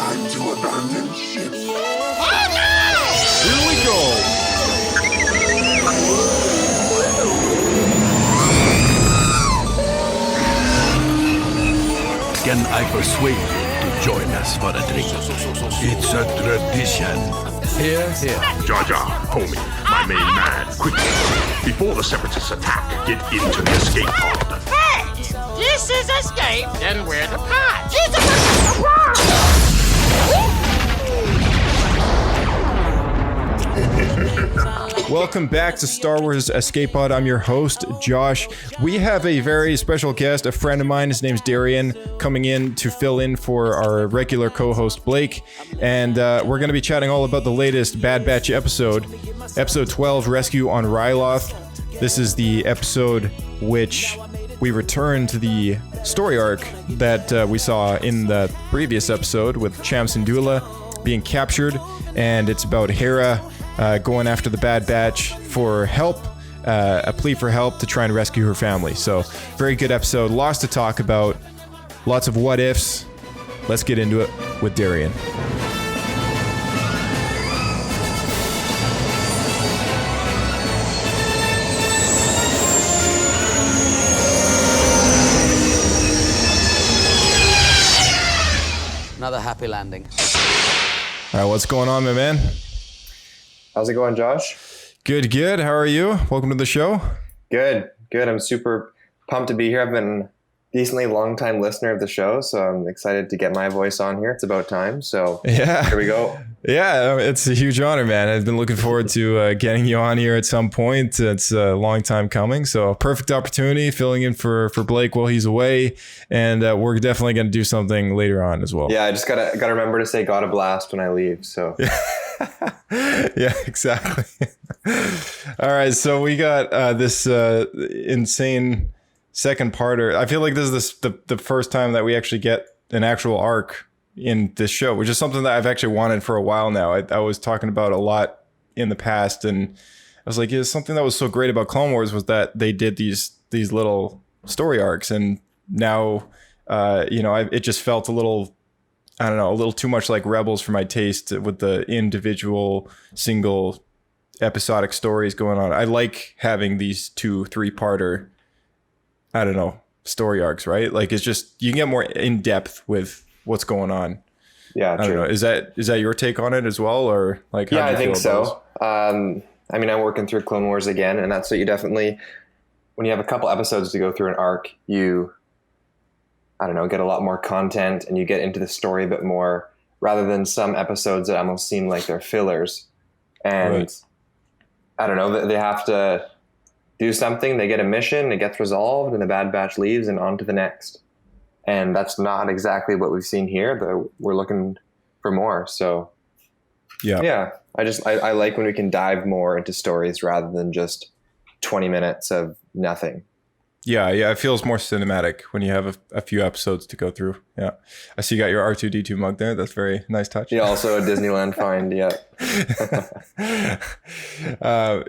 Time to abandon ship. Oh no! Here we go. Can I persuade you to join us for a drink? It's a tradition. Here, here. Jar Jar, homie, my main man, quickly. Before the Separatists attack, get into the escape pod. Hey! This is escape, then we're the pod. Welcome back to Star Wars Escape Pod. I'm your host, Josh. We have a very special guest, a friend of mine. His name's Darian, coming in to fill in for our regular co-host, Blake. And we're going to be chatting all about the latest Bad Batch episode, episode 12, Rescue on Ryloth. This is the episode which we return to the story arc that we saw in the previous episode with Cham Syndulla being captured. And it's about Hera going after the Bad Batch for help, a plea for help to try and rescue her family. So, very good episode. Lots to talk about. Lots of what ifs. Let's get into it with Darian. Another happy landing. All right, what's going on, my man? How's it going, Josh? Good, good. How are you? Welcome to the show. Good. I'm super pumped to be here. I've been a decently long-time listener of the show, so I'm excited to get my voice on here. It's about time, so Yeah. Here we go. Yeah, it's a huge honor, man. I've been looking forward to getting you on here at some point. It's a long time coming, so perfect opportunity filling in for Blake while he's away, and we're definitely going to do something later on as well. Yeah, I just gotta remember to say "God a blast" when I leave. So Yeah, exactly. All right, so we got this insane second parter. I feel like this is the first time that we actually get an actual arc in this show, which is something that I've actually wanted for a while now. I was talking about a lot in the past, and I was like, yeah, something that was so great about Clone Wars was that they did these little story arcs, and now it just felt a little, I don't know, a little too much like Rebels for my taste with the individual single episodic stories going on. I like having these 2-3-parter, I don't know, story arcs, right? Like, it's just, you can get more in depth with what's going on. yeah, I don't true. know. Is that your take on it as well, or like? How Yeah, do you I think feel about so. I mean, I'm working through Clone Wars again, and that's what you definitely, when you have a couple episodes to go through an arc, you, I don't know, get a lot more content and you get into the story a bit more, rather than some episodes that almost seem like they're fillers. And Right. I don't know, they have to do something, they get a mission, it gets resolved, and the Bad Batch leaves and on to the next. And that's not exactly what we've seen here, but we're looking for more. So Yeah. I like when we can dive more into stories rather than just 20 minutes of nothing. Yeah, it feels more cinematic when you have a few episodes to go through. Yeah, I see you got your R2-D2 mug there. That's very nice touch. Yeah, also a Disneyland find. Yeah.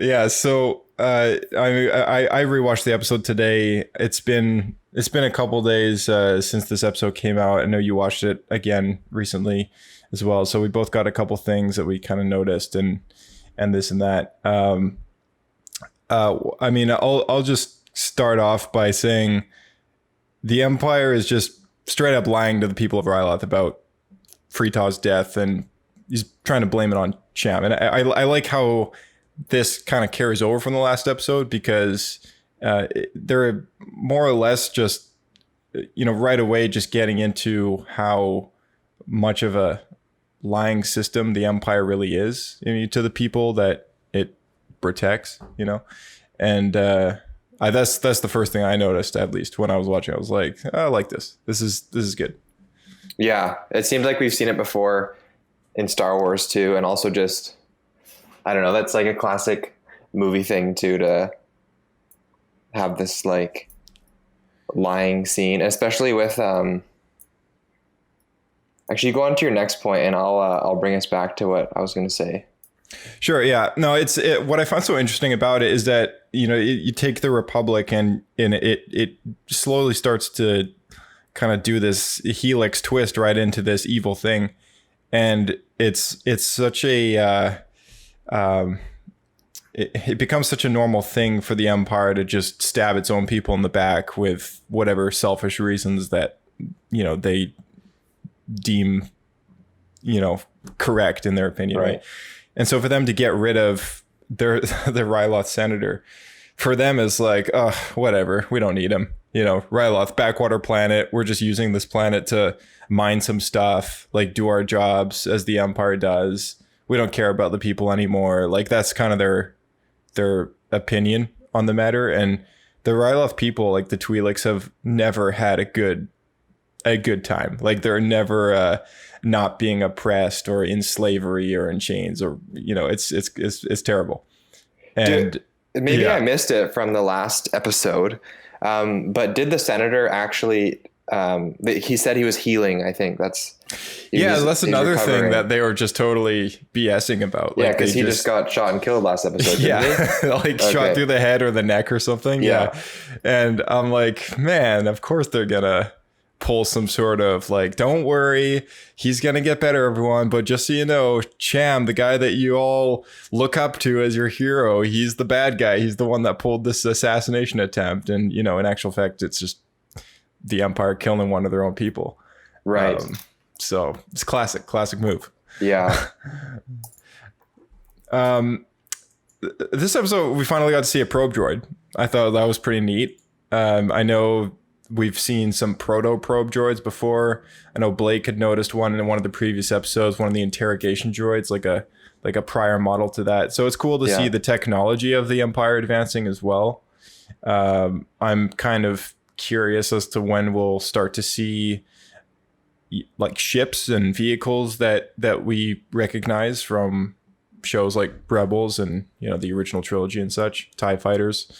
Yeah. So I rewatched the episode today. It's been a couple days since this episode came out. I know you watched it again recently as well. So we both got a couple things that we kind of noticed and this and that. I mean, I'll just start off by saying the Empire is just straight up lying to the people of Ryloth about Freetaw's death, and he's trying to blame it on Cham. And I like how this kind of carries over from the last episode, because they're more or less just, right away just getting into how much of a lying system the Empire really is, to the people that it protects, and that's the first thing I noticed, at least when I was watching. I was like, I like this. This is good. Yeah, it seems like we've seen it before in Star Wars too, and also just, I don't know, that's like a classic movie thing too, to have this like lying scene, especially with actually go on to your next point and I'll bring us back to what I was going to say. Sure. Yeah. No, what I find so interesting about it is that, you take the Republic and it slowly starts to kind of do this helix twist right into this evil thing. and it's such a it becomes such a normal thing for the Empire to just stab its own people in the back with whatever selfish reasons that, you know, they deem, you know, correct in their opinion, right? And so for them to get rid of their Ryloth senator, for them is like, oh, whatever, we don't need him. You know, Ryloth, backwater planet, we're just using this planet to mine some stuff, like do our jobs as the Empire does. We don't care about the people anymore. Like that's kind of their opinion on the matter. And the Ryloth people, like the Twi'leks, have never had a good time. Like they're never not being oppressed or in slavery or in chains, or, you know, it's terrible. And maybe I missed it from the last episode, but did the senator actually he said he was healing? I think that's another thing that they were just totally BSing about. Like, because he just got shot and killed last episode. Didn't he? Shot through the head or the neck or something. Yeah. And I'm like, man, of course they're gonna pull some sort of like, don't worry, he's gonna get better, everyone, but just so you know, Cham, the guy that you all look up to as your hero, he's the bad guy. He's the one that pulled this assassination attempt. And, you know, in actual fact, it's just the Empire killing one of their own people. Right. So it's classic move. Yeah. This episode, we finally got to see a probe droid. I thought that was pretty neat. I know we've seen some proto-probe droids before. I know Blake had noticed one in one of the previous episodes, one of the interrogation droids, like a prior model to that. So it's cool to see the technology of the Empire advancing as well. I'm kind of curious as to when we'll start to see like ships and vehicles that we recognize from shows like Rebels and, you know, the original trilogy and such, TIE fighters.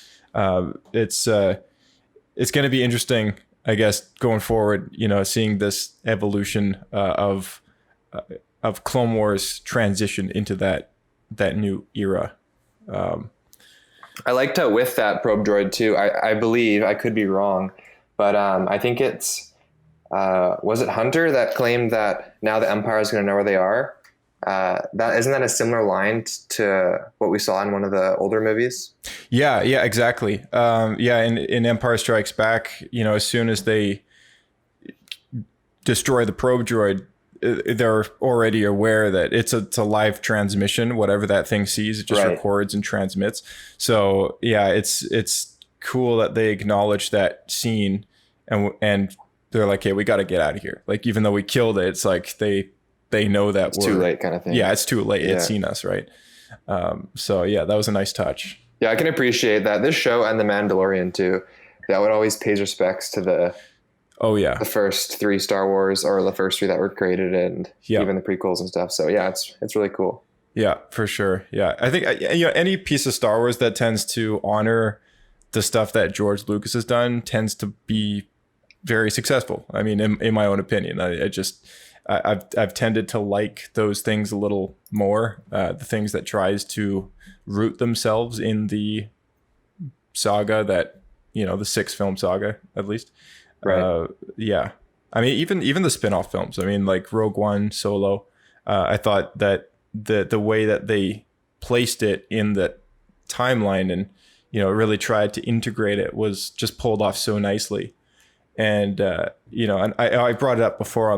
It's going to be interesting, I guess, going forward, you know, seeing this evolution of Clone Wars transition into that new era. I liked with that probe droid too. I believe, I could be wrong, but I think it's was it Hunter that claimed that now the Empire is going to know where they are? That isn't that a similar line to what we saw in one of the older movies? Yeah, exactly. In Empire Strikes Back, you know, as soon as they destroy the probe droid, they're already aware that it's a live transmission. Whatever that thing sees, it just records and transmits. So yeah, it's cool that they acknowledge that scene and they're like, hey, we got to get out of here. Like, even though we killed it, it's like they know that it's too late, kind of thing. Yeah, it's too late. It's seen us, right? So yeah, that was a nice touch. Yeah, I can appreciate that. This show and The Mandalorian too. That would always pays respects to the first 3 Star Wars, or the first 3 that were created, and even the prequels and stuff. So yeah, it's really cool. Yeah, for sure. Yeah, I think, you know, any piece of Star Wars that tends to honor the stuff that George Lucas has done tends to be very successful. I mean, in my own opinion, I've tended to like those things a little more. The things that tries to root themselves in the saga that, you know, the 6 film saga, at least. Right. Yeah. I mean, even the spin-off films. I mean, like Rogue One, Solo. I thought that the way that they placed it in the timeline and, you know, really tried to integrate it was just pulled off so nicely. And you know, and I brought it up before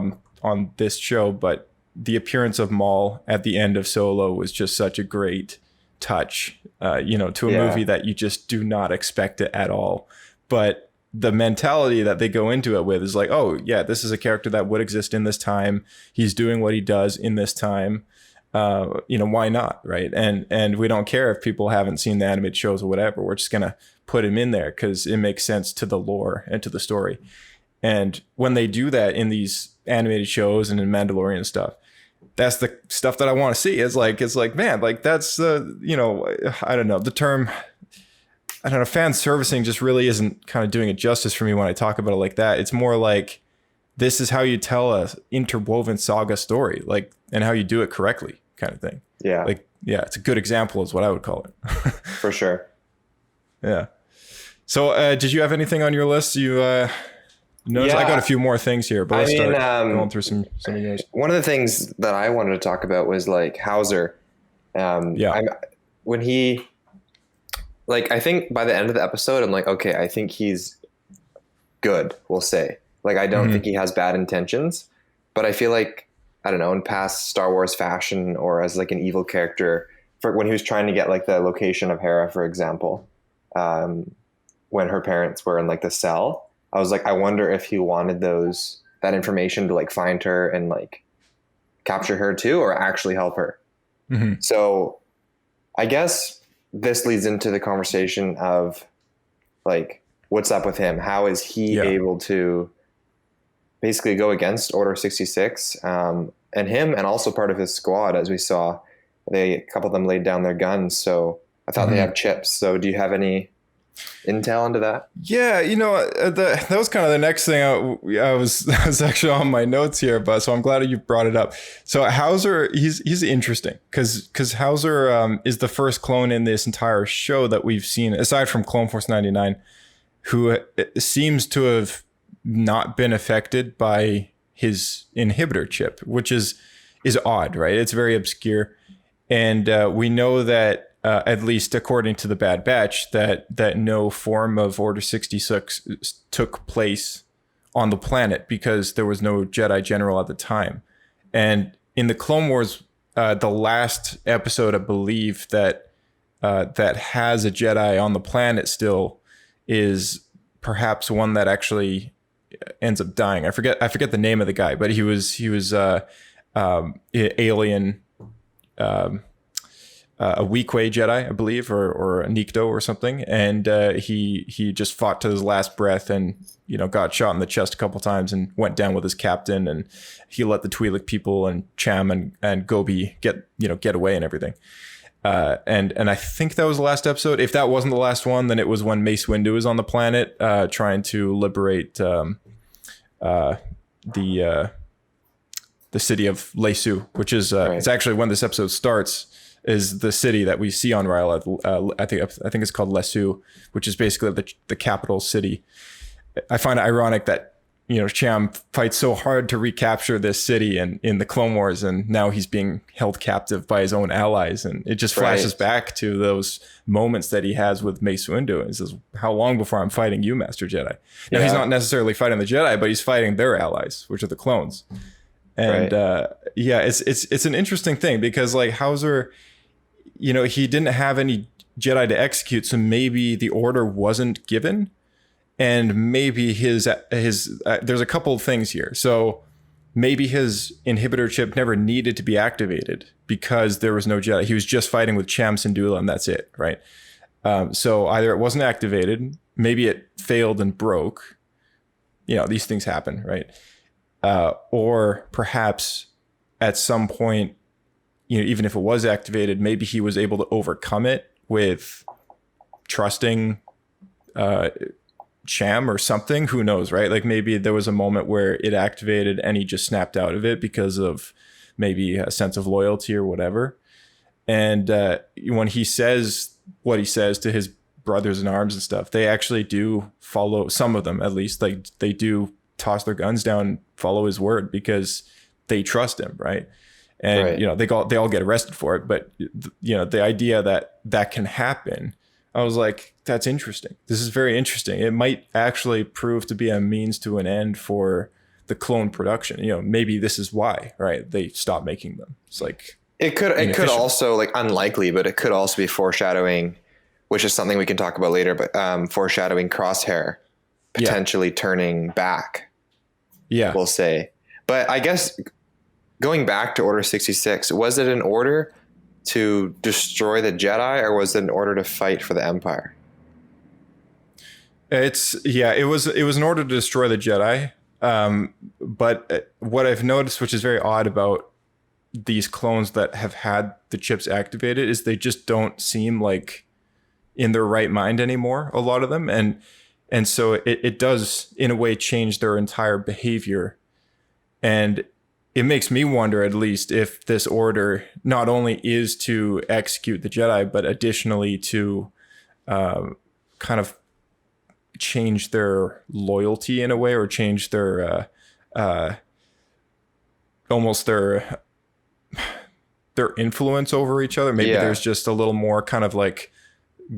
on this show, but the appearance of Maul at the end of Solo was just such a great touch, you know, to a movie that you just do not expect it at all. But the mentality that they go into it with is like, oh yeah, this is a character that would exist in this time. He's doing what he does in this time. You know, why not, right? And we don't care if people haven't seen the animated shows or whatever. We're just gonna put him in there because it makes sense to the lore and to the story. And when they do that in these animated shows and in Mandalorian stuff, that's the stuff that I want to see. It's like, man, like that's you know, I don't know, the term, I don't know, fan servicing just really isn't kind of doing it justice for me when I talk about it like that. It's more like, this is how you tell a interwoven saga story, like, and how you do it correctly, kind of thing. Yeah. Like, yeah, it's a good example is what I would call it. For sure. Yeah. So did you have anything on your list you notice? I got a few more things here, but let's start going through some of yours. One of the things that I wanted to talk about was like Howzer. When he, like, I think by the end of the episode, I'm like, okay, I think he's good, we'll say. Like, I don't think he has bad intentions, but I feel like, I don't know, in past Star Wars fashion or as like an evil character, for when he was trying to get like the location of Hera, for example, when her parents were in like the cell, I was like, I wonder if he wanted that information to like find her and like capture her too, or actually help her. So I guess this leads into the conversation of like, what's up with him? How is he able to basically go against Order 66 and him, and also part of his squad? As we saw, a couple of them laid down their guns. So I thought they have chips. So do you have any intel into that? Yeah, that was kind of the next thing I was actually on my notes here, but so I'm glad you brought it up. So Howzer, he's interesting because Howzer is the first clone in this entire show that we've seen, aside from Clone Force 99, who seems to have not been affected by his inhibitor chip, which is odd, right? It's very obscure, and we know that. At least according to the Bad Batch, that no form of Order 66 took place on the planet because there was no Jedi General at the time. And in the Clone Wars, the last episode, I believe, that has a Jedi on the planet still is perhaps one that actually ends up dying. I forget the name of the guy, but he was alien. A Weequay Jedi, I believe, or a Nikto or something, and he just fought to his last breath, and got shot in the chest a couple times, and went down with his captain, and he let the Twi'lek people and Cham and Gobi get away and everything. And I think that was the last episode. If that wasn't the last one, then it was when Mace Windu was on the planet trying to liberate the city of Lesu, which is it's actually when this episode starts. Is the city that we see on Ryloth. I think it's called Lesu, which is basically the capital city. I find it ironic that Cham fights so hard to recapture this city in the Clone Wars, and now he's being held captive by his own allies, and it just flashes back to those moments that he has with Mace Windu, and he says, "How long before I'm fighting you, Master Jedi?" Now he's not necessarily fighting the Jedi, but he's fighting their allies, which are the clones. And it's an interesting thing because like Howzer. He didn't have any Jedi to execute, so maybe the order wasn't given, and maybe his there's a couple of things here. So maybe his inhibitor chip never needed to be activated because there was no Jedi. He was just fighting with Cham Syndulla, and that's it, right? So either it wasn't activated, maybe it failed and broke. These things happen, right? Or perhaps at some point, even if it was activated, maybe he was able to overcome it with trusting Cham or something. Who knows, right? Like maybe there was a moment where it activated and he just snapped out of it because of maybe a sense of loyalty or whatever. And when he says what he says to his brothers in arms and stuff, they actually do follow, some of them at least, like they do toss their guns down and follow his word because they trust him, right? And they all get arrested for it, but the idea that can happen, I was like, that's interesting. This is very interesting. It might actually prove to be a means to an end for the clone production. Maybe this is why, right? They stopped making them. It's like it could also, like, unlikely, but it could also be foreshadowing, which is something we can talk about later. But foreshadowing Crosshair potentially turning back. Yeah, we'll say. But I guess. Going back to Order 66, was it an order to destroy the Jedi, or was it an order to fight for the Empire? It was an order to destroy the Jedi. But what I've noticed, which is very odd about these clones that have had the chips activated, is they just don't seem like in their right mind anymore, a lot of them. And so it does, in a way, change their entire behavior. And it makes me wonder, at least, if this order not only is to execute the Jedi, but additionally to kind of change their loyalty in a way, or change their almost their influence over each other. Maybe there's just a little more kind of like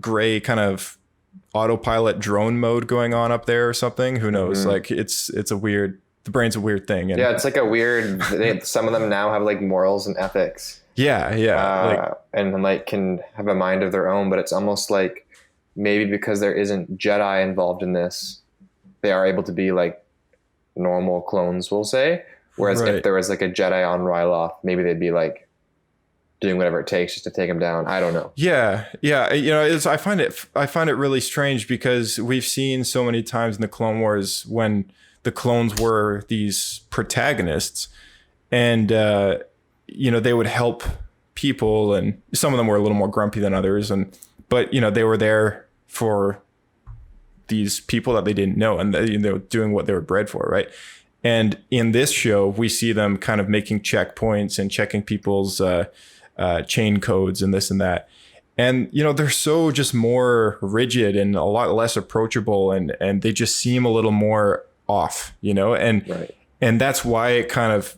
gray kind of autopilot drone mode going on up there or something. Who knows? Like it's a weird, the brain's a weird thing. And it's like a weird, some of them now have like morals and ethics. And like can have a mind of their own, but it's almost like maybe because there isn't Jedi involved in this, they are able to be like normal clones, we'll say. Whereas if there was like a Jedi on Ryloth, maybe they'd be like doing whatever it takes just to take him down. I don't know. Yeah. You know, I find it really strange because we've seen so many times in the Clone Wars when the clones were these protagonists, and you know, they would help people, and some of them were a little more grumpy than others, but you know, they were there for these people that they didn't know, and they were doing what they were bred for, right? And in this show, we see them kind of making checkpoints and checking people's chain codes and this and that. And, you know, they're so just more rigid and a lot less approachable, and they just seem a little more off, you know? And that's why it kind of,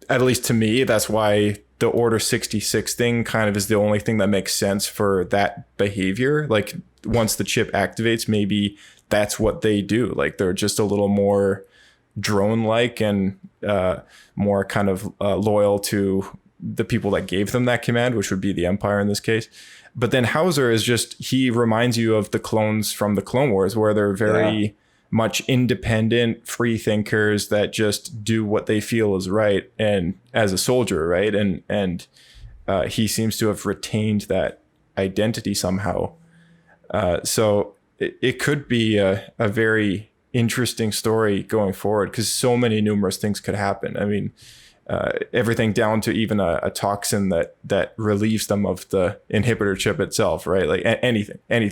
at least to me, that's why the Order 66 thing kind of is the only thing that makes sense for that behavior. Like once the chip activates, maybe that's what they do. Like they're just a little more drone-like and more kind of loyal to the people that gave them that command, which would be the Empire in this case. But then Howzer is just, he reminds you of the clones from the Clone Wars, where they're very much independent, free thinkers that just do what they feel is right, and as a soldier, right? And he seems to have retained that identity somehow. So it could be a very interesting story going forward, because so many numerous things could happen. I mean, everything down to even a toxin that relieves them of the inhibitor chip itself, right? Like anything, any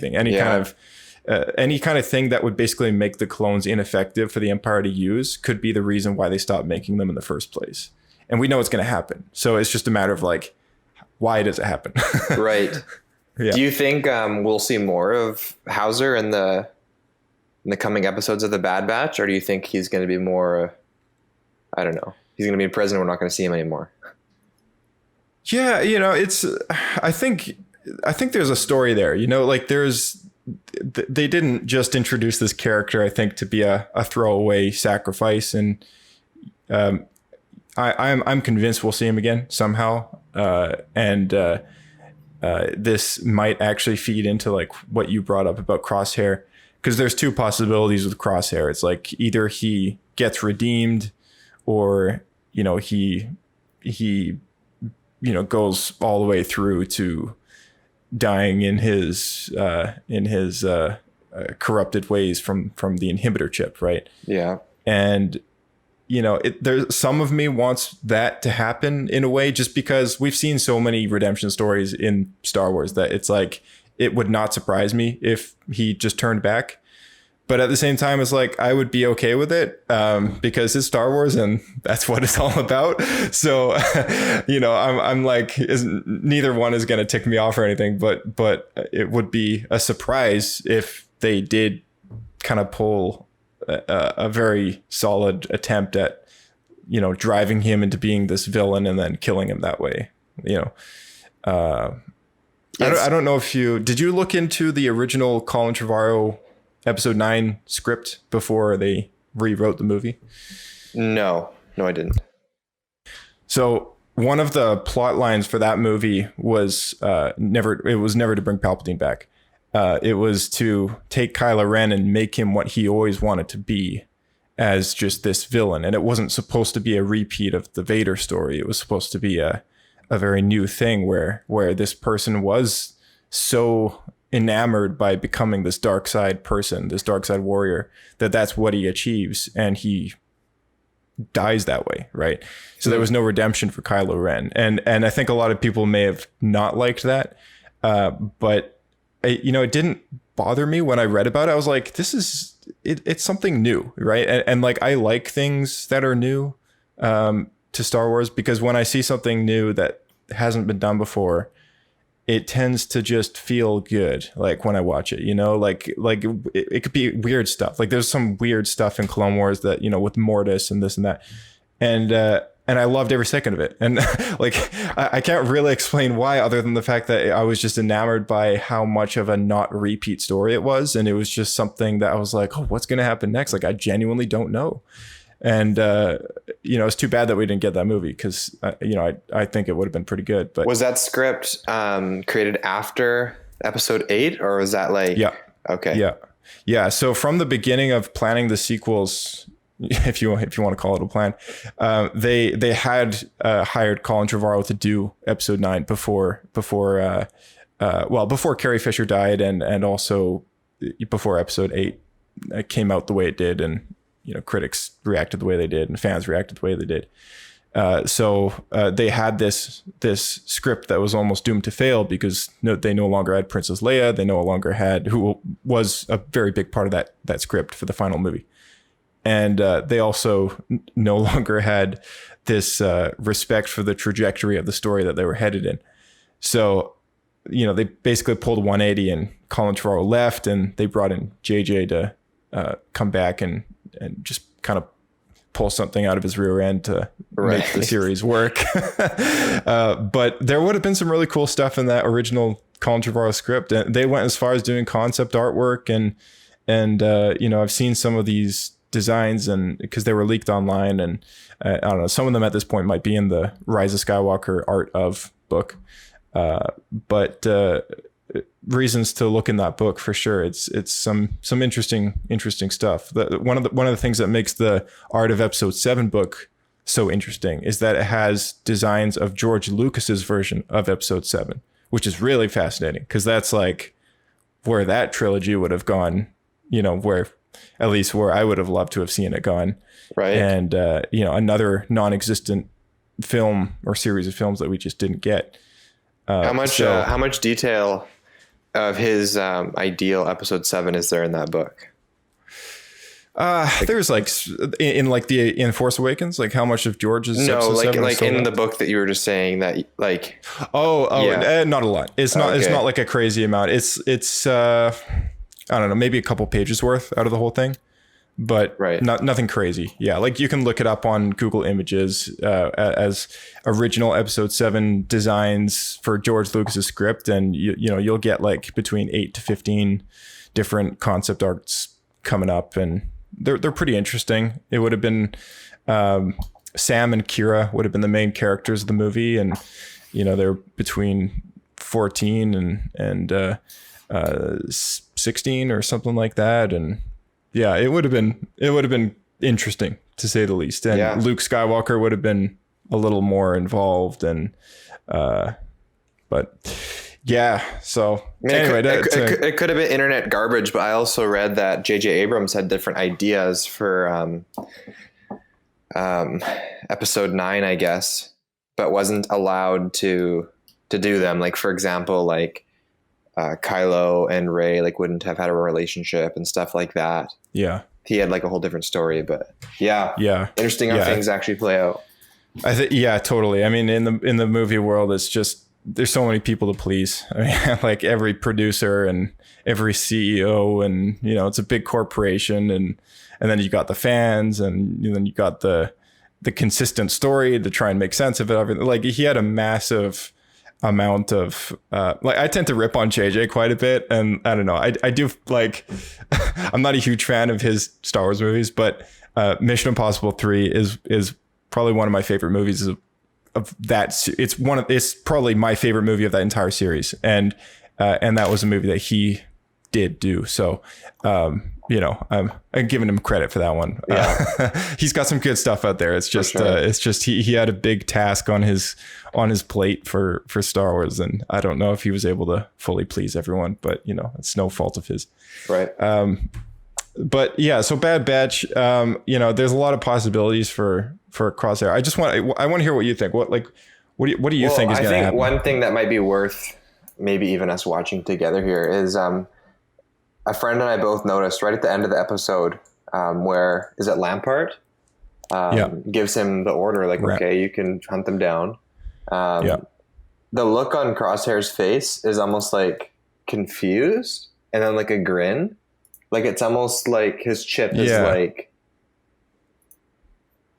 kind of thing that would basically make the clones ineffective for the Empire to use could be the reason why they stopped making them in the first place. And we know it's going to happen. So it's just a matter of like, why does it happen? Right. Yeah. Do you think we'll see more of Howzer in the coming episodes of the Bad Batch, or do you think he's going to be more, I don't know, he's going to be in prison, we're not going to see him anymore? Yeah, you know, I think there's a story there, you know, like they didn't just introduce this character, I think, to be a throwaway sacrifice, and I'm convinced we'll see him again somehow, and this might actually feed into like what you brought up about Crosshair, because there's two possibilities with Crosshair. It's like either he gets redeemed, or you know, he you know, goes all the way through to dying in his corrupted ways from the inhibitor chip, right? Yeah. And you know, there's some of me wants that to happen in a way, just because we've seen so many redemption stories in Star Wars that it's like, it would not surprise me if he just turned back. But at the same time, it's like, I would be okay with it because it's Star Wars and that's what it's all about. So, you know, I'm like, neither one is going to tick me off or anything, but it would be a surprise if they did kind of pull a very solid attempt at, you know, driving him into being this villain and then killing him that way, you know. I don't know if did you look into the original Colin Trevorrow episode 9 script before they rewrote the movie? No, I didn't. So one of the plot lines for that movie was never to bring Palpatine back. It was to take Kylo Ren and make him what he always wanted to be, as just this villain. And it wasn't supposed to be a repeat of the Vader story. It was supposed to be a very new thing where this person was so enamored by becoming this dark side person, this dark side warrior, that's what he achieves, and he dies that way, right? So there was no redemption for Kylo Ren, and I think a lot of people may have not liked that, but you know, it didn't bother me when I read about it. I was like, it's something new, right? And like, I like things that are new to Star Wars, because when I see something new that hasn't been done before, it tends to just feel good. Like when I watch it, you know, like it could be weird stuff. Like there's some weird stuff in Clone Wars that, you know, with Mortis and this and that. And I loved every second of it. And like, I can't really explain why, other than the fact that I was just enamored by how much of a not repeat story it was. And it was just something that I was like, oh, what's going to happen next? Like, I genuinely don't know. And, you know, it's too bad that we didn't get that movie because, you know, I think it would have been pretty good. But was that script created after episode 8, or was that like... Yeah. Okay. Yeah. Yeah. So from the beginning of planning the sequels, if you want to call it a plan, they had hired Colin Trevorrow to do episode 9 before Carrie Fisher died, and also before episode 8 came out the way it did, and you know, critics reacted the way they did and fans reacted the way they did. So they had this script that was almost doomed to fail because they no longer had Princess Leia. They no longer had, who was a very big part of that script for the final movie. And they also no longer had this respect for the trajectory of the story that they were headed in. So, you know, they basically pulled a 180, and Colin Trevorrow left, and they brought in JJ to come back and just kind of pull something out of his rear end to make the series work. But there would have been some really cool stuff in that original Colin Trevorrow script. And they went as far as doing concept artwork, and you know, I've seen some of these designs, and because they were leaked online, and I don't know, some of them at this point might be in the Rise of Skywalker Art of book, but reasons to look in that book for sure. It's some interesting stuff. One of the things that makes the Art of Episode 7 book so interesting is that it has designs of George Lucas's version of Episode 7, which is really fascinating because that's like where that trilogy would have gone, you know, where I would have loved to have seen it gone. Right. And, you know, another non-existent film or series of films that we just didn't get. How much detail of his ideal Episode 7 is there in that book? There's like in Force Awakens, like how much of George's Episode 7 like in the book that you were just saying that like not a lot. It's not like a crazy amount. It's I don't know, maybe a couple pages worth out of the whole thing, but nothing crazy. Yeah. Like you can look it up on Google Images as original Episode 7 designs for George Lucas's script. And you know, you'll get like between 8 to 15 different concept arts coming up, and they're pretty interesting. It would have been, Sam and Kira would have been the main characters of the movie. And, you know, they're between 14 and 16 or something like that. And yeah, it would have been interesting to say the least. And Luke Skywalker would have been a little more involved, and but yeah, so anyway, it could have been internet garbage, but I also read that J.J. Abrams had different ideas for Episode 9, I guess, but wasn't allowed to do them. Like, for example, like Kylo and Rey like wouldn't have had a relationship and stuff like that. Yeah, he had like a whole different story, but yeah, interesting how things actually play out. I think totally. I mean, in the movie world, it's just there's so many people to please. I mean, like every producer and every CEO, and you know, it's a big corporation, and then you got the fans, and then you got the consistent story to try and make sense of it. Everything. Like he had a massive amount of like I tend to rip on JJ quite a bit, and I don't know, I do like I'm not a huge fan of his Star Wars movies, but Mission Impossible 3 is probably one of my favorite movies of that. It's probably my favorite movie of that entire series, and that was a movie that he did do. So you know, I'm giving him credit for that one. He's got some good stuff out there. It's just he had a big task on his plate for Star Wars, and I don't know if he was able to fully please everyone, but you know, it's no fault of his. Right. But yeah, so Bad Batch, you know, there's a lot of possibilities for Crosshair. I want to hear what you think. What do you think is going to happen? One thing that might be worth maybe even us watching together here is a friend and I both noticed right at the end of the episode where is it Lampard gives him the order like, okay, you can hunt them down. the look on Crosshair's face is almost like confused and then like a grin. Like it's almost like his chip is like,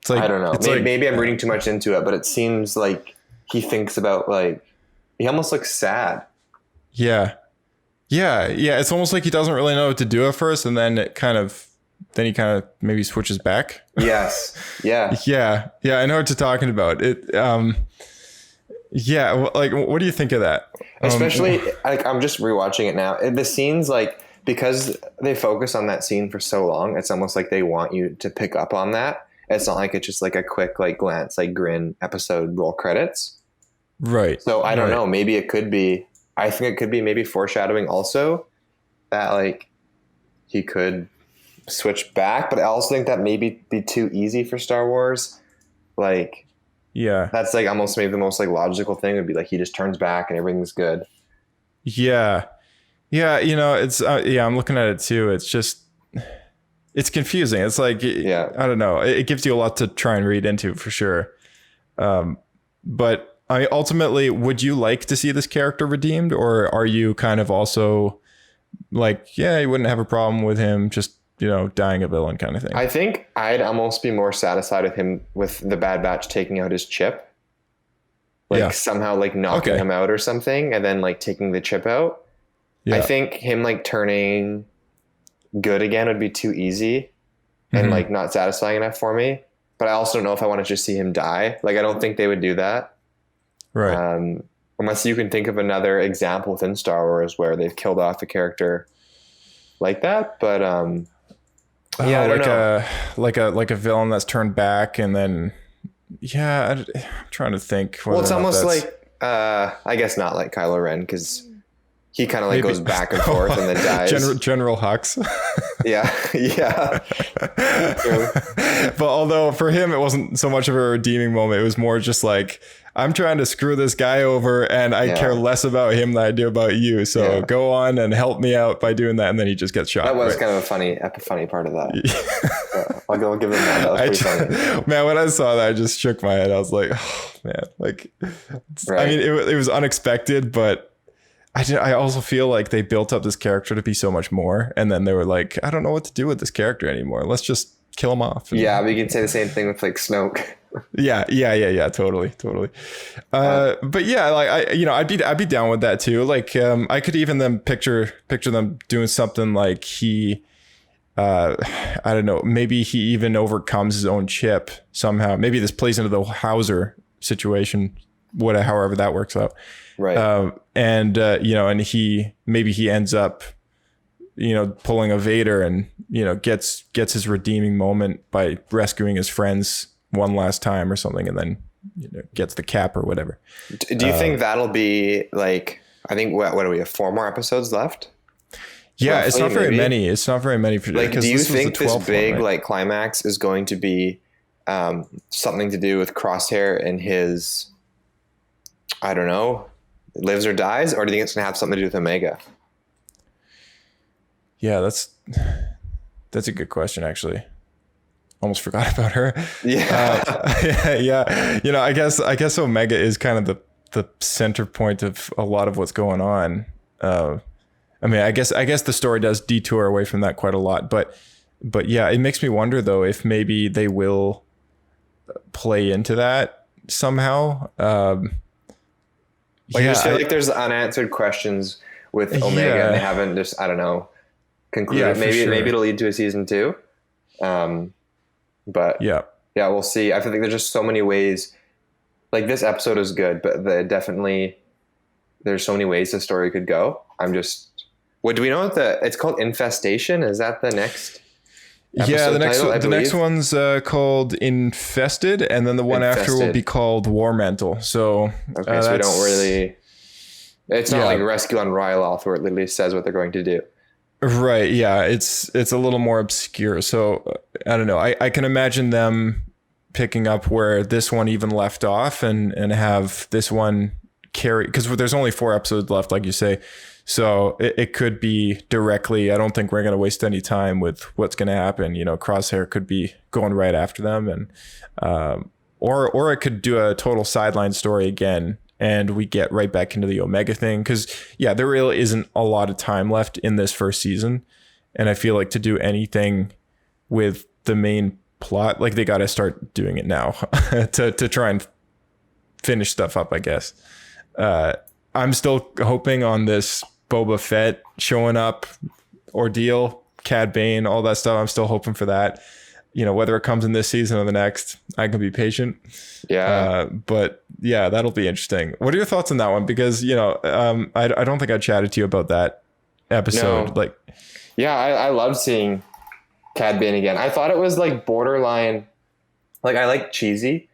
it's like, I don't know. Maybe I'm reading too much into it, but it seems like he thinks about like, he almost looks sad. Yeah. It's almost like he doesn't really know what to do at first, and then he kind of maybe switches back. Yes. Yeah. Yeah. I know what you're talking about. It. Yeah. Like, what do you think of that? Especially, like, I'm just rewatching it now. The scenes, like, because they focus on that scene for so long, it's almost like they want you to pick up on that. It's not like it's just like a quick like glance, like grin episode roll credits. Right. So I don't know. Maybe it could be. I think it could be maybe foreshadowing also that like he could switch back, but I also think that maybe be too easy for Star Wars. Like, yeah, that's like almost maybe the most like logical thing would be like he just turns back and everything's good. Yeah. You know, it's I'm looking at it too. It's just it's confusing. It's like I don't know. It gives you a lot to try and read into for sure. But I mean, ultimately, would you like to see this character redeemed, or are you kind of also like, yeah, you wouldn't have a problem with him just, you know, dying a villain kind of thing? I think I'd almost be more satisfied with him with the Bad Batch taking out his chip, like somehow like knocking him out or something, and then like taking the chip out. Yeah. I think him like turning good again would be too easy and like not satisfying enough for me. But I also don't know if I want to just see him die. Like, I don't think they would do that. Right. Unless you can think of another example within Star Wars where they've killed off a character like that. But I don't know. like a villain that's turned back and then I'm trying to think. Well, it's almost like I guess not like Kylo Ren, because he kind of like goes back and forth and then dies. General Hux. Yeah. But although for him it wasn't so much of a redeeming moment, it was more just like, I'm trying to screw this guy over and I care less about him than I do about you. So go on and help me out by doing that. And then he just gets shot. That was kind of a funny part of that. I'll give him that. That was pretty funny. Man, when I saw that, I just shook my head. I was like, oh man, like, I mean, it was unexpected, but I also feel like they built up this character to be so much more. And then they were like, I don't know what to do with this character anymore. Let's just kill him off. Yeah, but you can say the same thing with like Snoke. Yeah, totally. But yeah, like I'd be down with that too. Like, I could even then picture them doing something like he, I don't know, maybe he even overcomes his own chip somehow. Maybe this plays into the Howzer situation, however that works out. Right. And he ends up, pulling a Vader and, gets his redeeming moment by rescuing his friends one last time or something, and then gets the cap or whatever. Do you think that'll be like, I think what do we have, 4 more episodes left? Yeah, roughly, it's not very maybe? many. It's not very many. For, like, do you think this big one, right? like climax is going to be something to do with Crosshair and his, I don't know, lives or dies, or do you think it's gonna have something to do with Omega? Yeah, that's a good question, actually. Almost forgot about her. Yeah. I guess Omega is kind of the center point of a lot of what's going on. I mean, I guess the story does detour away from that quite a lot, but yeah, it makes me wonder though if maybe they will play into that somehow. I just feel like there's unanswered questions with Omega, and they haven't just, I don't know, concluded. Maybe it'll lead to a season 2. But we'll see. I feel like there's just so many ways. Like, this episode is good, but there's so many ways the story could go. Do we know what it's called? Infestation? Is that the next? Yeah, the next one's called Infested, and then the one after will be called War Mantle. So okay, so we don't really. It's not like Rescue on Ryloth, where it literally says what they're going to do. Right. Yeah. It's a little more obscure. So I don't know. I can imagine them picking up where this one even left off and have this one carry, because there's only 4 episodes left, like you say. So it could be directly. I don't think we're going to waste any time with what's going to happen. Crosshair could be going right after them, and or it could do a total sideline story again and we get right back into the Omega thing. Because yeah, there really isn't a lot of time left in this first season, and I feel like to do anything with the main plot, like they got to start doing it now to try and finish stuff up, I guess. I'm still hoping on this Boba Fett showing up ordeal, Cad Bane, all that stuff. I'm still hoping for that. You know, whether it comes in this season or the next, I can be patient. Yeah. But yeah, that'll be interesting. What are your thoughts on that one? Because, you know, I don't think I chatted to you about that episode. No. Yeah, I loved seeing Cad Bane again. I thought it was like borderline, like I like cheesy,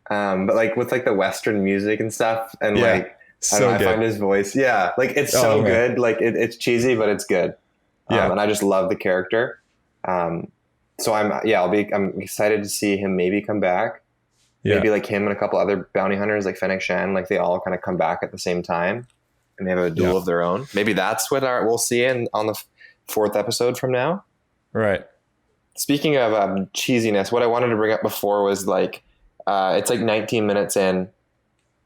but like with like the Western music and stuff, and like I find his voice, like it's so good. Like it's cheesy, but it's good. And I just love the character. So I'm excited to see him maybe come back. Yeah. Maybe like him and a couple other bounty hunters like Fennec Shan, like they all kind of come back at the same time and they have a duel of their own. Maybe that's what we'll see on the 4th episode from now. Right. Speaking of cheesiness, what I wanted to bring up before was like, it's like 19 minutes in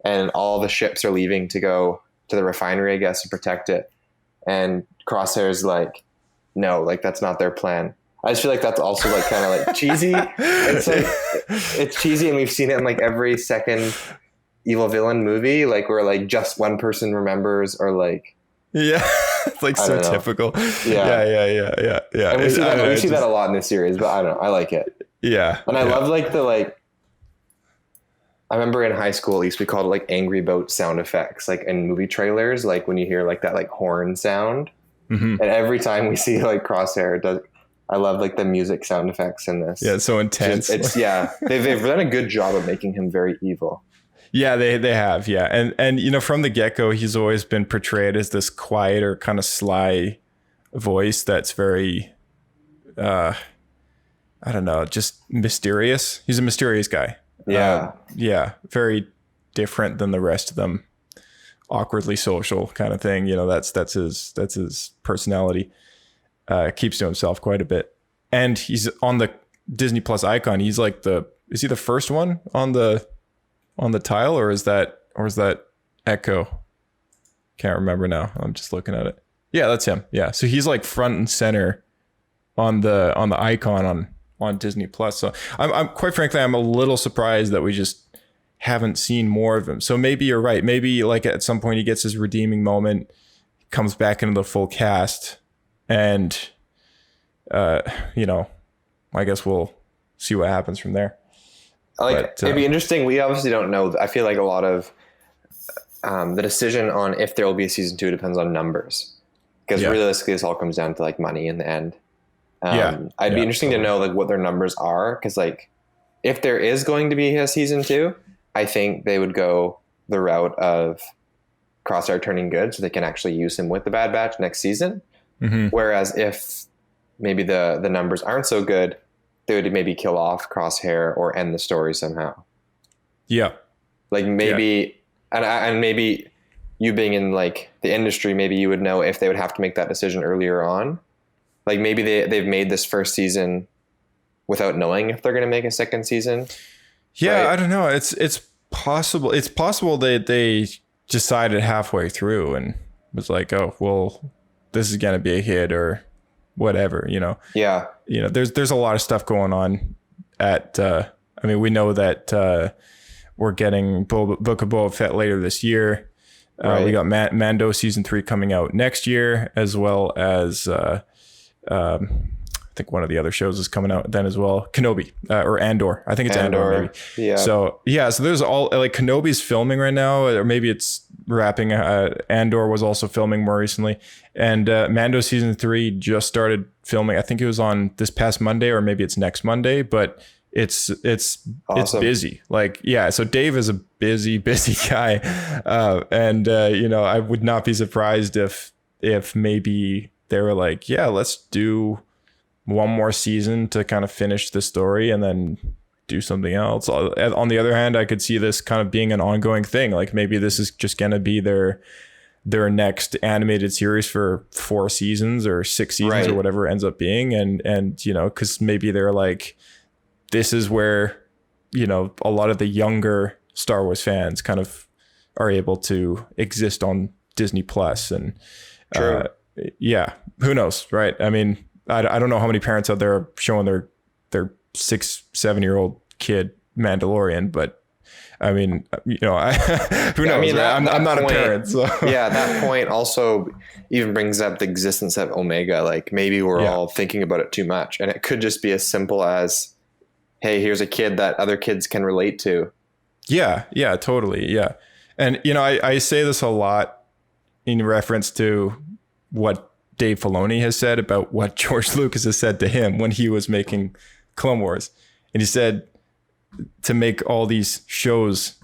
and all the ships are leaving to go to the refinery, I guess, to protect it. And Crosshair's like, no, like that's not their plan. I just feel like that's also like kind of like cheesy. It's like it's cheesy, and we've seen it in like every second evil villain movie, like where like just one person remembers, or like it's like so typical. Yeah. And we see that a lot in this series, but I don't know. I like it. Yeah, and I love like the like. I remember in high school, at least we called it like angry boat sound effects, like in movie trailers, like when you hear like that like horn sound. Mm-hmm. And every time we see like Crosshair, it does. I love like the music sound effects in this. Yeah, it's so intense. They've done a good job of making him very evil. Yeah, they have. Yeah, and you know, from the get-go, he's always been portrayed as this quieter, kind of sly voice that's very, I don't know, just mysterious. He's a mysterious guy. Yeah, very different than the rest of them. Awkwardly social kind of thing. You know, that's his personality. Keeps to himself quite a bit, and he's on the Disney Plus icon. He's like is he the first one on the tile, or is that Echo? Can't remember now. I'm just looking at it. Yeah, that's him. Yeah, so he's like front and center on the icon on Disney Plus. So I'm quite frankly, I'm a little surprised that we just haven't seen more of him. So maybe you're right. Maybe like at some point he gets his redeeming moment, comes back into the full cast. And, you know, I guess we'll see what happens from there. It'd be interesting. We obviously don't know. I feel like a lot of the decision on if there will be a season 2 depends on numbers, because realistically, this all comes down to like money in the end. I'd be interesting to know like what their numbers are, because like if there is going to be a season 2, I think they would go the route of Crosshair turning good, so they can actually use him with the Bad Batch next season. Mm-hmm. Whereas if maybe the numbers aren't so good, they would maybe kill off Crosshair or end the story somehow. Yeah. Like maybe, and maybe you being in like the industry, maybe you would know if they would have to make that decision earlier on. Like maybe they've made this first season without knowing if they're going to make a second season. Yeah. Right? I don't know. It's possible. It's possible they decided halfway through and was like, oh, well, this is going to be a hit or whatever, you know? Yeah. You know, there's a lot of stuff going on I mean, we know that we're getting Book of Boba Fett later this year. Right. We got Mando season 3 coming out next year, as well as I think one of the other shows is coming out then as well. Kenobi or Andor. I think it's Andor maybe. Yeah. So there's all like Kenobi's filming right now, or maybe it's wrapping. Andor was also filming more recently, and Mando season 3 just started filming. I think it was on this past Monday, or maybe it's next Monday, but it's awesome. It's busy. Like, yeah. So Dave is a busy guy. And you know, I would not be surprised if maybe they were like, yeah, let's do one more season to kind of finish the story and then do something else. On the other hand, I could see this kind of being an ongoing thing. Like maybe this is just going to be their next animated series for 4 seasons or 6 seasons or whatever it ends up being. And, you know, cause maybe they're like, this is where, you know, a lot of the younger Star Wars fans kind of are able to exist on Disney Plus. And True. Yeah, who knows, right? I mean, I don't know how many parents out there are showing their 6-7-year-old kid Mandalorian, but I mean, who knows? I mean, right? I'm not point, a parent, so yeah, that point also even brings up the existence of Omega. Like maybe we're all thinking about it too much, and it could just be as simple as, hey, here's a kid that other kids can relate to. Yeah, totally, yeah. And I say this a lot in reference to what Dave Filoni has said about what George Lucas has said to him when he was making Clone Wars, and he said to make all these shows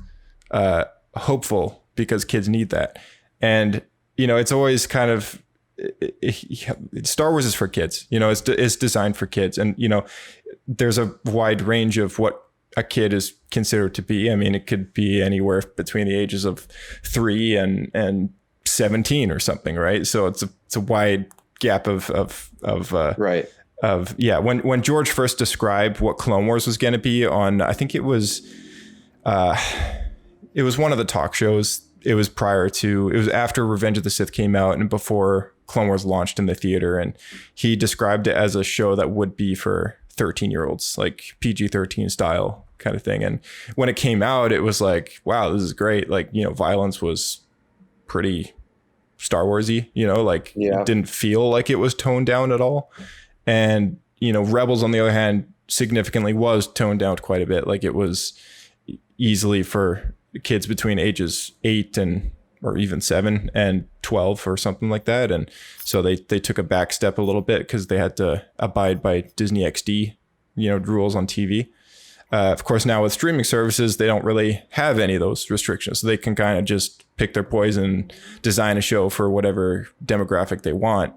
hopeful because kids need that. And it's always kind of Star Wars is for kids. It's designed for kids, and there's a wide range of what a kid is considered to be. I mean, it could be anywhere between the ages of 3 and 17 or something, right? So it's a wide gap of right. When George first described what Clone Wars was going to be on, I think it was one of the talk shows. It was after Revenge of the Sith came out and before Clone Wars launched in the theater. And he described it as a show that would be for 13-year-olds, like PG-13 style kind of thing. And when it came out, it was like, wow, this is great. Like, violence was pretty Star Warsy, it didn't feel like it was toned down at all. And, Rebels, on the other hand, significantly was toned down quite a bit. Like it was easily for kids between ages 8 or even 7 and 12 or something like that. And so they took a back step a little bit because they had to abide by Disney XD, rules on TV. Of course, now with streaming services, they don't really have any of those restrictions. So they can kind of just pick their poison, design a show for whatever demographic they want.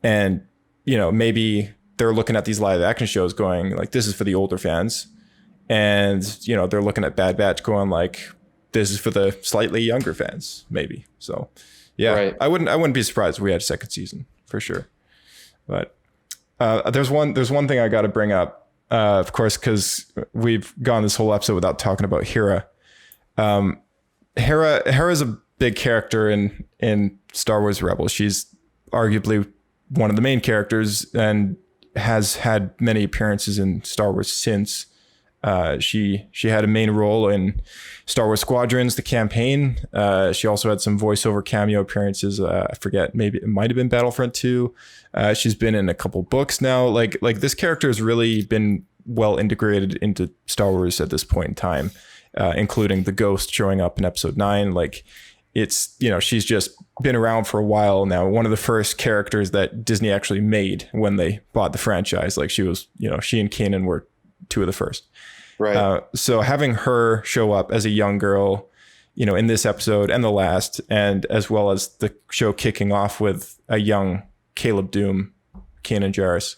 And, maybe they're looking at these live action shows going like, this is for the older fans. And, they're looking at Bad Batch going like, this is for the slightly younger fans, maybe. So, yeah, right. I wouldn't be surprised if we had a second season for sure. But there's one thing I got to bring up. Of course, because we've gone this whole episode without talking about Hera. Hera is a big character in Star Wars Rebels. She's arguably one of the main characters and has had many appearances in Star Wars since. She had a main role in Star Wars Squadrons, the campaign. She also had some voiceover cameo appearances. I forget, maybe it might have been Battlefront 2. She's been in a couple books now. Like this character has really been well integrated into Star Wars at this point in time, including the Ghost showing up in Episode 9. Like it's, she's just been around for a while now. One of the first characters that Disney actually made when they bought the franchise. Like she was, she and Kanan were 2 of the first. Right. So having her show up as a young girl, in this episode and the last, and as well as the show kicking off with a young Caleb Doom, Kanan Jarrus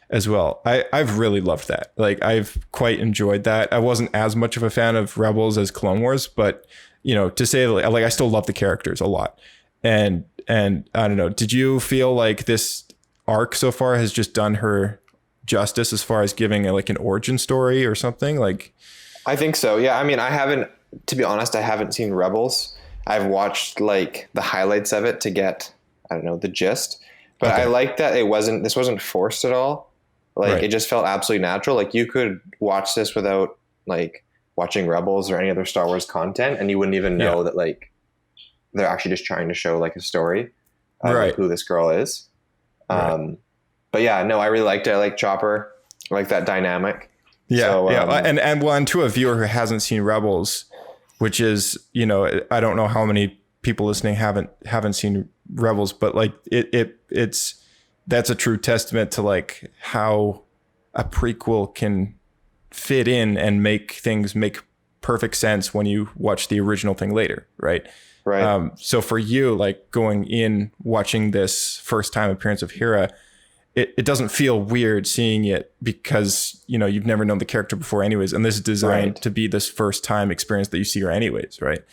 as well. I've really loved that. Like I've quite enjoyed that. I wasn't as much of a fan of Rebels as Clone Wars, but to say like I still love the characters a lot. And I don't know, did you feel like this arc so far has just done her justice as far as giving like an origin story or something? Like I think so. Yeah. I mean, to be honest, I haven't seen Rebels. I've watched like the highlights of it to get, I don't know, the gist, but okay. I like that this wasn't forced at all. Like right. It just felt absolutely natural. Like you could watch this without like watching Rebels or any other Star Wars content, and you wouldn't even know that like they're actually just trying to show like a story of right. who this girl is. Right. But yeah, no, I really liked it. I like Chopper. I like that dynamic. Yeah, so, and to a viewer who hasn't seen Rebels, which is, I don't know how many people listening haven't seen Rebels, but like that's a true testament to like how a prequel can fit in and make things make perfect sense when you watch the original thing later, right? Right. So for you, like going in watching this first time appearance of Hera, it doesn't feel weird seeing it because, you've never known the character before anyways. And this is designed to be this first time experience that you see her anyways. Right.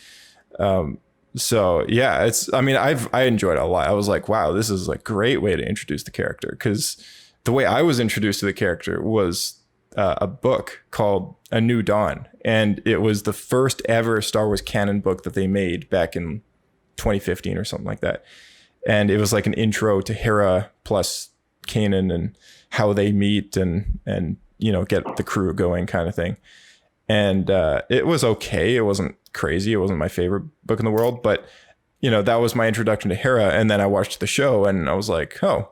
So yeah, I enjoyed it a lot. I was like, wow, this is like a great way to introduce the character. Cause the way I was introduced to the character was a book called A New Dawn, and it was the first ever Star Wars canon book that they made back in 2015 or something like that. And it was like an intro to Hera plus Kanan and how they meet and get the crew going kind of thing. And it was okay. It wasn't crazy. It wasn't my favorite book in the world, but that was my introduction to Hera. And then I watched the show and I was like, oh,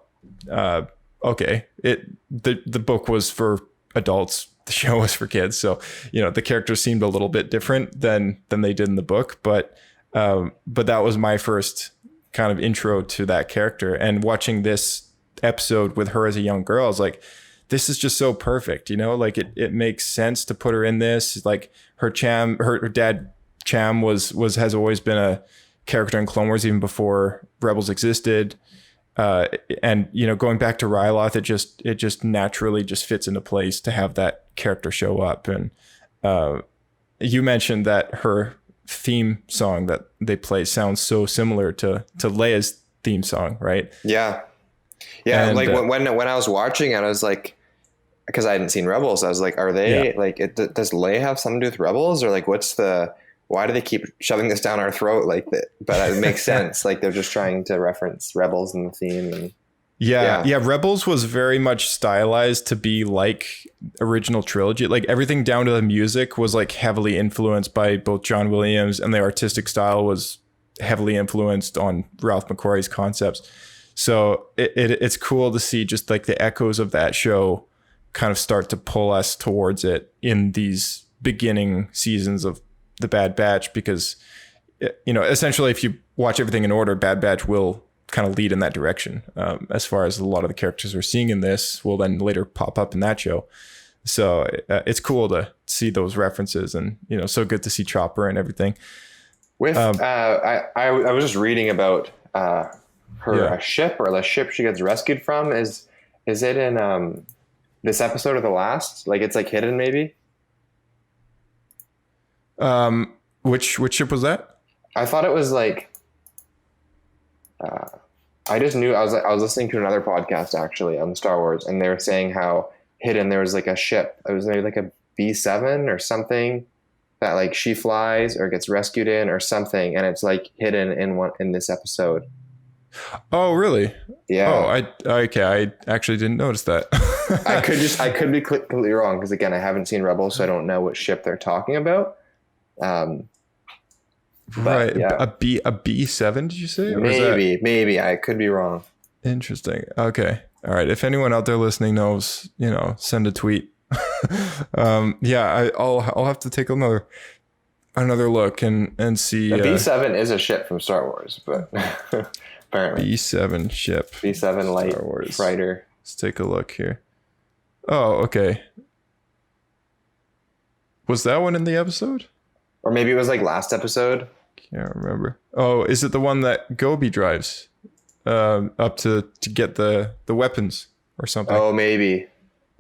okay. The book was for adults. The show was for kids. So, the characters seemed a little bit different than they did in the book. But that was my first kind of intro to that character. And watching this episode with her as a young girl, I was like, this is just so perfect. Like it makes sense to put her in this. Like her dad Cham has always been a character in Clone Wars even before Rebels existed. And going back to Ryloth, it just naturally just fits into place to have that character show up. And you mentioned that her theme song that they play sounds so similar to Leia's theme song, right? Yeah. And, like when I was watching it, I was like, because I hadn't seen Rebels, I was like, are they does Leia have something to do with Rebels, or like why do they keep shoving this down our throat like that? But it makes sense. Like they're just trying to reference Rebels in the theme. And yeah. Rebels was very much stylized to be like original trilogy. Like everything down to the music was like heavily influenced by both John Williams, and the artistic style was heavily influenced on Ralph McQuarrie's concepts. So it's cool to see just like the echoes of that show kind of start to pull us towards it in these beginning seasons of the Bad Batch, because essentially if you watch everything in order, Bad Batch will kind of lead in that direction, as far as a lot of the characters we're seeing in this will then later pop up in that show. So it's cool to see those references, and so good to see Chopper and everything. With I was just reading about a ship, or the ship she gets rescued from. Is it in this episode or the last? Like it's like hidden maybe? Which ship was that? I thought it was like I just knew I was listening to another podcast actually on Star Wars, and they were saying how hidden there was like a ship. It was maybe like a B7 or something that like she flies or gets rescued in or something, and it's like hidden in this episode. Oh, really? Yeah. I actually didn't notice that. I could be completely wrong, because again, I haven't seen Rebels, so I don't know what ship they're talking about. Right. Yeah. A B7, did you say? Maybe I could be wrong. Interesting. Okay. All right. If anyone out there listening knows, send a tweet. I'll have to take another look and see. The B7 is a ship from Star Wars, but apparently B7 ship. B7 light fighter. Let's take a look here. Oh, okay. Was that one in the episode? Or maybe it was like last episode. Can't remember. Oh, is it the one that Gobi drives up to get the weapons or something? Oh, maybe.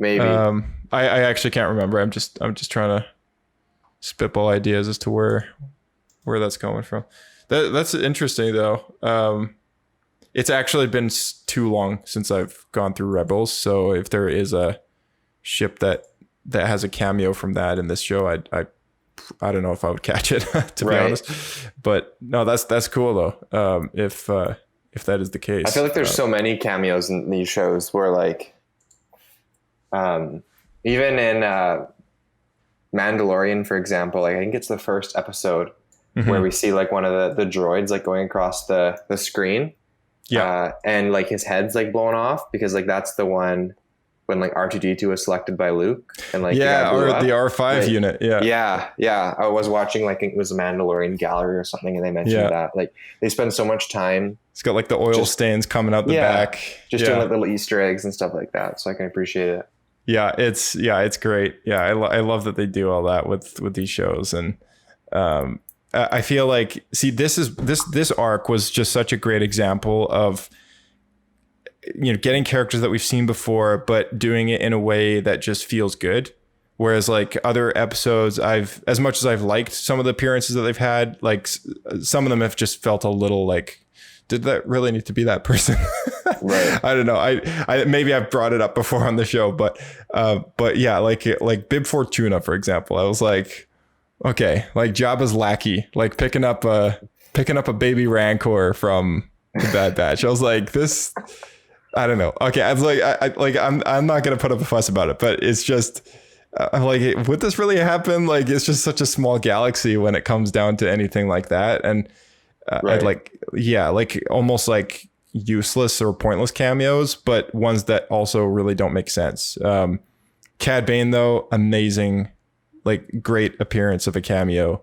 I actually can't remember. I'm just trying to spitball ideas as to where that's coming from. That's interesting though. It's actually been too long since I've gone through Rebels, so if there is a ship that has a cameo from that in this show, I don't know if I would catch it to be honest. But no, that's cool though. If that is the case, I feel like there's so many cameos in these shows where like, even in Mandalorian, for example, like I think it's the first episode where we see like one of the droids like going across the screen. Yeah. And like his head's like blown off, because like that's the one when like R2-D2 was selected by Luke, and like or the R5 unit. Yeah. I was watching like it was a Mandalorian gallery or something, and they mentioned that like they spend so much time. It's got like the oil stains coming out the back. Just doing like little Easter eggs and stuff like that, so I can appreciate it. Yeah, it's great. Yeah, I love that they do all that with these shows, and I feel like this arc was just such a great example of getting characters that we've seen before, but doing it in a way that just feels good. Whereas like other episodes, as much as I've liked some of the appearances that they've had, like some of them have just felt a little like did that really need to be that person? Right. I don't know. I maybe I've brought it up before on the show, but yeah, like Bib Fortuna, for example. I was like, okay, like Jabba's lackey, like picking up a baby Rancor from the Bad Batch. I was like, this, I don't know. Okay, I was like, I'm not gonna put up a fuss about it, but it's just, I'm like, would this really happen? Like, it's just such a small galaxy when it comes down to anything like that, and I'd like, yeah, like almost like useless or pointless cameos, but ones that also really don't make sense. Cad Bane, though, amazing, like great appearance of a cameo.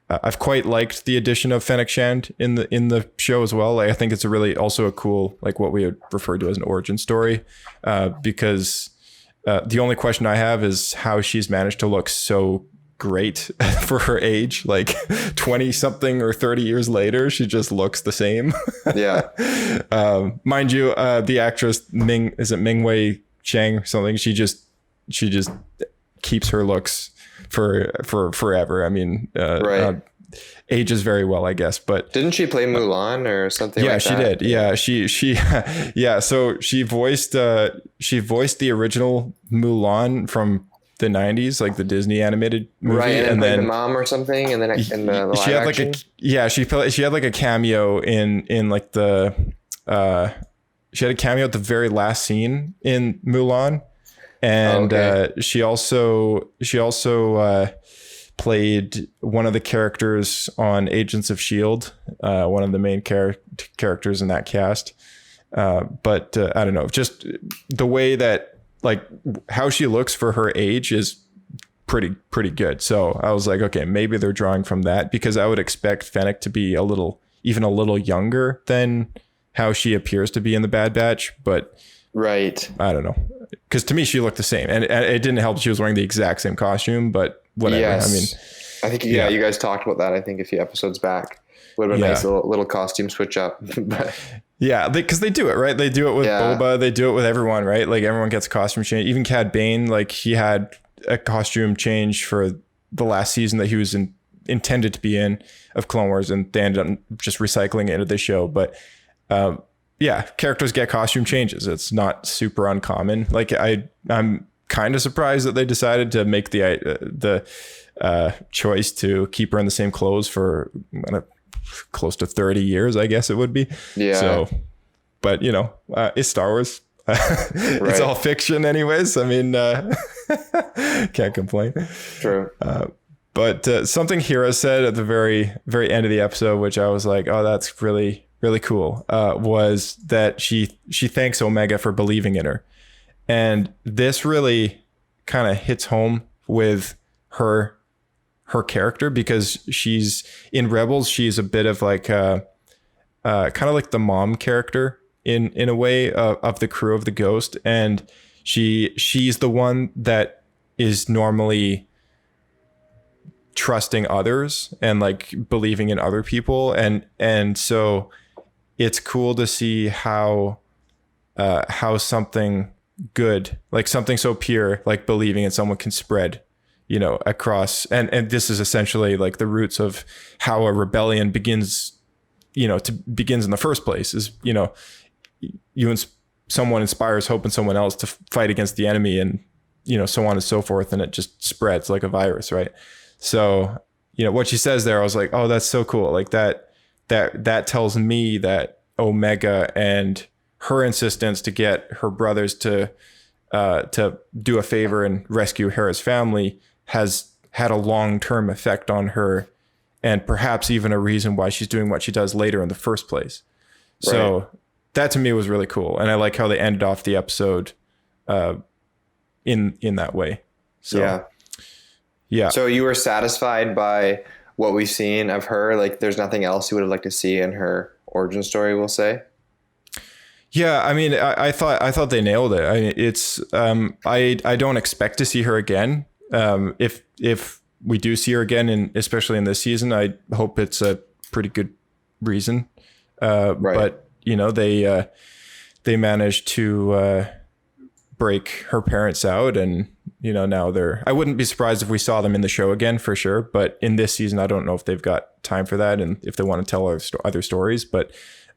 I've quite liked the addition of Fennec Shand in the show as well. Like, I think it's a really also a cool, like what we would refer to as an origin story, because the only question I have is how she's managed to look so great for her age, like 20 something or 30 years later, she just looks the same. Yeah. Mind you, the actress Ming Wei Chang or something, she just keeps her looks for forever. I mean, ages very well, I guess. But didn't she play Mulan or something? Yeah, like she that? did. Yeah, she yeah. So she voiced the original Mulan from the 90s, like the Disney animated movie, right? And then then the mom or something, and then in the live she had action? she had like a cameo in like the she had a cameo at the very last scene in Mulan. And she also played one of the characters on Agents of S.H.I.E.L.D., one of the main characters in that cast. But I don't know, just the way that, like, how she looks for her age is pretty good. So I was like, okay, maybe they're drawing from that, because I would expect Fennec to be even a little younger than how she appears to be in the Bad Batch. But right, I don't know. Because to me, she looked the same, and it didn't help. She was wearing the exact same costume, but whatever. Yes. I mean, I think you guys talked about that. I think a few episodes back. Would have been a nice little costume switch up. But yeah, because they do it right. They do it with Boba. They do it with everyone, right? Like everyone gets a costume change. Even Cad Bane, like he had a costume change for the last season that he was intended to be in of Clone Wars, and they ended up just recycling it into the show. But yeah, characters get costume changes. It's not super uncommon. Like I'm kind of surprised that they decided to make the choice to keep her in the same clothes for close to 30 years, I guess it would be. Yeah. So, but you know, it's Star Wars. It's all fiction anyways. I mean, can't complain. True. But something Hera said at the very, very end of the episode, which I was like, oh, that's really cool, was that she thanks Omega for believing in her. And this really kind of hits home with her character, because she's in Rebels. She's a bit of like kind of like the mom character in a way of the crew of the Ghost. And she's the one that is normally trusting others and like believing in other people. And so it's cool to see how something good, like something so pure, like believing in someone, can spread, you know, across. And this is essentially like the roots of how a rebellion begins in the first place, is, you know, someone inspires hope in someone else to fight against the enemy, and, you know, so on and so forth. And it just spreads like a virus. Right. So, you know, what she says there, I was like, oh, that's so cool. Like that tells me that Omega and her insistence to get her brothers to do a favor and rescue Hera's family has had a long-term effect on her, and perhaps even a reason why she's doing what she does later in the first place. Right. So that to me was really cool. And I like how they ended off the episode in that way. So yeah. So you were satisfied by what we've seen of her? Like, there's nothing else you would have liked to see in her origin story, we'll say? Yeah, I mean, I thought they nailed it. I mean, it's I don't expect to see her again. If we do see her again, and especially in this season, I hope it's a pretty good reason. But you know, they managed to break her parents out, and you know, now I wouldn't be surprised if we saw them in the show again for sure. But in this season, I don't know if they've got time for that, and if they want to tell other stories. But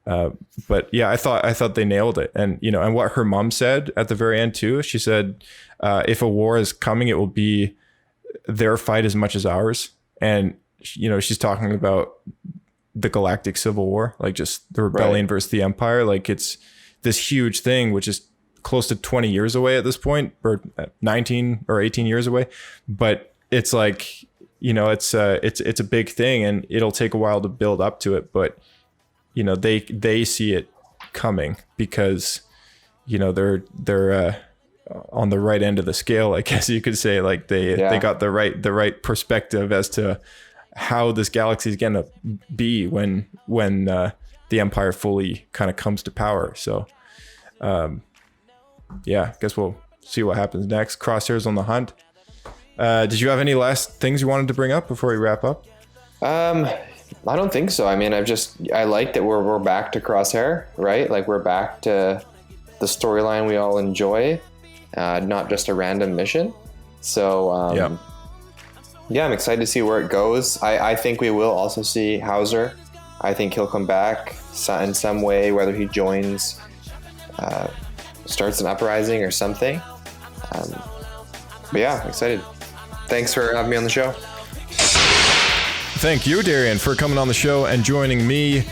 But yeah, I thought they nailed it. And, you know, and what her mom said at the very end too, she said, if a war is coming, it will be their fight as much as ours. And, you know, she's talking about the Galactic Civil War, like just the rebellion versus the Empire. Like it's this huge thing, which is close to 20 years away at this point, or 19 or 18 years away. But it's like, you know, it's a big thing, and it'll take a while to build up to it. But, you know, they see it coming because, you know, they're on the right end of the scale, I guess you could say. Like they got the right perspective as to how this galaxy is gonna be when the Empire fully kind of comes to power. So yeah, I guess we'll see what happens next. Crosshair's on the hunt. Did you have any last things you wanted to bring up before we wrap up? I don't think so. I mean, I like that we're back to Crosshair, right? Like we're back to the storyline we all enjoy, not just a random mission. So yeah, I'm excited to see where it goes. I think we will also see Howzer. I think he'll come back in some way, whether he joins, starts an uprising or something. But yeah, excited. Thanks for having me on the show. Thank you, Darian, for coming on the show and joining me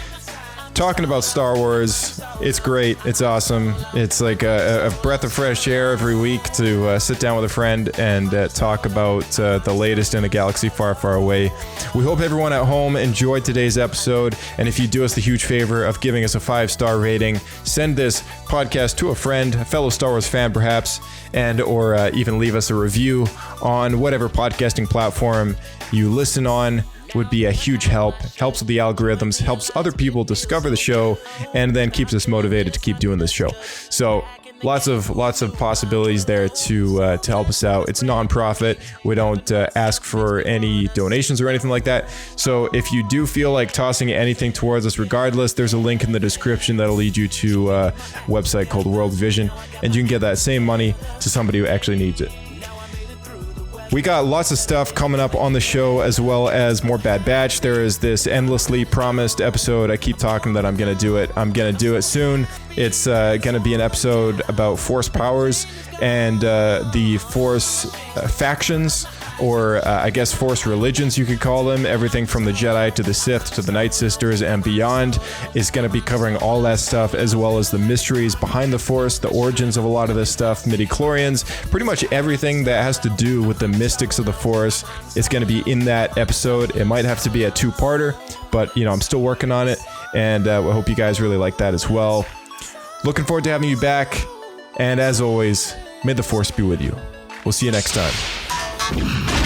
talking about Star Wars. It's great. It's awesome. It's like a breath of fresh air every week to sit down with a friend and talk about the latest in a galaxy far, far away. We hope everyone at home enjoyed today's episode. And if you do us the huge favor of giving us a 5-star rating, send this podcast to a friend, a fellow Star Wars fan perhaps, and or even leave us a review on whatever podcasting platform you listen on. Would be a huge help. Helps with the algorithms, helps other people discover the show, and then keeps us motivated to keep doing this show. So lots of possibilities there to help us out. It's non-profit. We don't ask for any donations or anything like that. So if you do feel like tossing anything towards us, regardless, there's a link in the description that'll lead you to a website called World Vision, and you can get that same money to somebody who actually needs it. We got lots of stuff coming up on the show, as well as more Bad Batch. There is this endlessly promised episode. I keep talking that I'm going to do it. I'm going to do it soon. It's going to be an episode about Force powers and the Force factions, or I guess Force religions you could call them. Everything from the Jedi to the Sith to the Night Sisters and beyond is going to be covering all that stuff, as well as the mysteries behind the Force, the origins of a lot of this stuff, midi-chlorians, pretty much everything that has to do with the mystics of the Force is going to be in that episode. It might have to be a 2-parter, but you know, I'm still working on it, and I hope you guys really like that as well. Looking forward to having you back, and as always, may the Force be with you. We'll see you next time.